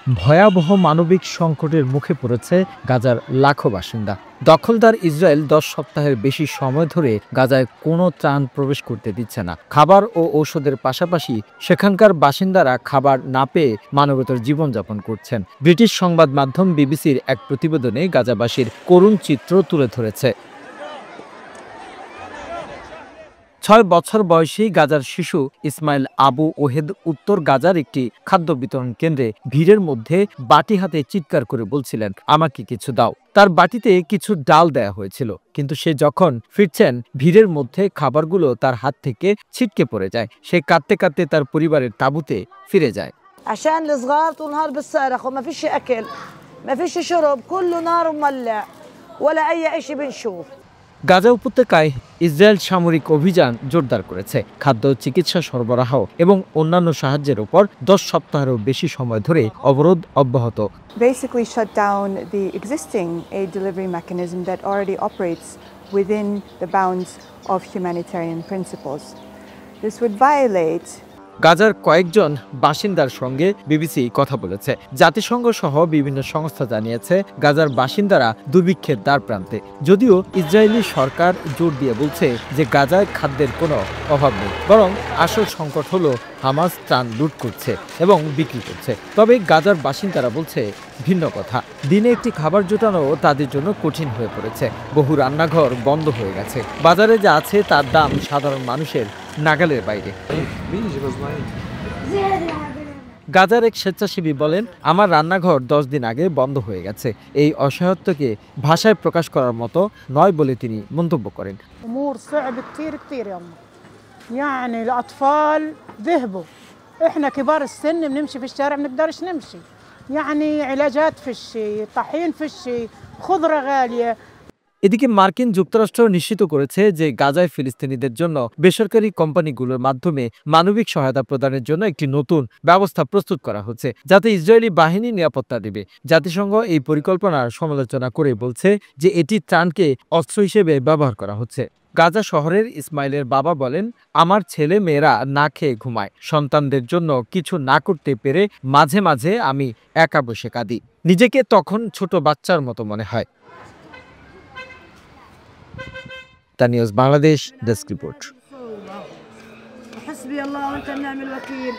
ভয়াবহ মানবিক সংকটের মুখে পড়েছে গাজার লাখো বাসিন্দা। দখলদার ইসরায়েল 10 সপ্তাহের বেশি সময় ধরে গাজায় কোনো ত্রাণ প্রবেশ করতে দিচ্ছে না। খাবার ও ঔষধের পাশাপাশি সেখানকার বাসিন্দারা খাবার না পেয়ে মানবেতর জীবনযাপন করছেন। ব্রিটিশ সংবাদ মাধ্যম বিবিসির এক প্রতিবেদনে গাজাবাসীর করুণ চিত্র তুলে ধরেছে। 6 বছর বয়সী গাজার শিশু ইসমাইল আবু ওহেদ উত্তর গাজার একটি খাদ্য বিতরণ কেন্দ্রে ভিড়ের মধ্যে বাটি হাতে চিৎকার করে বলছিলেন, আমাকে কিছু দাও। তার বাটিতে কিছু ডাল দেয়া হয়েছিল, কিন্তু সে যখন ফিরছেন ভিড়ের মধ্যে খাবারগুলো তার হাত থেকে ছিটকে পড়ে যায়। সে কাঁদতে কাঁদতে তার পরিবারের তাঁবুতে ফিরে যায়। عشان الصغار طول النهار بالصرخ وما فيش اكل ما فيش شرب كله نار ومولع ولا اي شيء بنشوف। গাজা উপত্যকায় ইসরায়েল সামরিক অভিযান জোরদার করেছে। খাদ্য, চিকিৎসা সরবরাহ এবং অন্যান্য সাহায্যের উপর 10 সপ্তাহেরও বেশি সময় ধরে অবরোধ অব্যাহত। Basically shut down the existing aid delivery mechanism that already operates within the bounds of humanitarian principles. This would violate গাজার কয়েকজন বাসিন্দার সঙ্গে বিবিসি কথা বলেছে। জাতিসংঘ সহ বিভিন্ন সংস্থা জানিয়েছে গাজার বাসিন্দারা দুর্ভিক্ষের দ্বারপ্রান্তে। যদিও ইসরায়েলি সরকার জোর দিয়ে বলছে যে গাজায় খাদ্যের কোনো অভাব নেই, বরং আসল সংকট হলো হামাস ত্রাণ লুট করছে এবং বিক্রি করছে। তবে গাজার বাসিন্দারা বলছে ভিন্ন কথা। দিনে একটি খাবার জোটানো তাদের জন্য কঠিন হয়ে পড়েছে। বহু রান্নাঘর বন্ধ হয়ে গেছে। বাজারে যা আছে তার দাম সাধারণ মানুষের নাগালের বাইরে। গাজার এক স্বেচ্ছাসেবী বলেন, আমার রান্নাঘর 10 দিন আগে বন্ধ হয়ে গেছে। এই অসহায়ত্বকে ভাষায় প্রকাশ করার মতো নয় বলে তিনি মন্তব্য করেন। امور صعب كثير كثير يلا يعني الاطفال ذهبوا احنا كبار السن بنمشي في الشارع بنقدرش نمشي يعني علاجات فيشي طحين فيشي خضره غاليه। এদিকে মার্কিন যুক্তরাষ্ট্র নিশ্চিত করেছে যে গাজায় ফিলিস্তিনিদের জন্য বেসরকারি কোম্পানিগুলোর মাধ্যমে মানবিক সহায়তা প্রদানের জন্য একটি নতুন ব্যবস্থা প্রস্তুত করা হচ্ছে, যাতে ইসরায়েলি বাহিনী নিরাপত্তা দেবে। জাতিসংঘ এই পরিকল্পনার সমালোচনা করে বলছে যে এটি ত্রাণকে অস্ত্র হিসেবে ব্যবহার করা হচ্ছে। গাজা শহরের ইসমাইলের বাবা বলেন, আমার ছেলে মেয়েরা না খেয়ে ঘুমায়। সন্তানদের জন্য কিছু না করতে পেরে মাঝে মাঝে আমি একা বসে কাঁদি। নিজেকে তখন ছোট বাচ্চার মতো মনে হয়। তা নিউজ বাংলাদেশ ডেস্ক রিপোর্ট। حسبي الله ونعم الوكيل।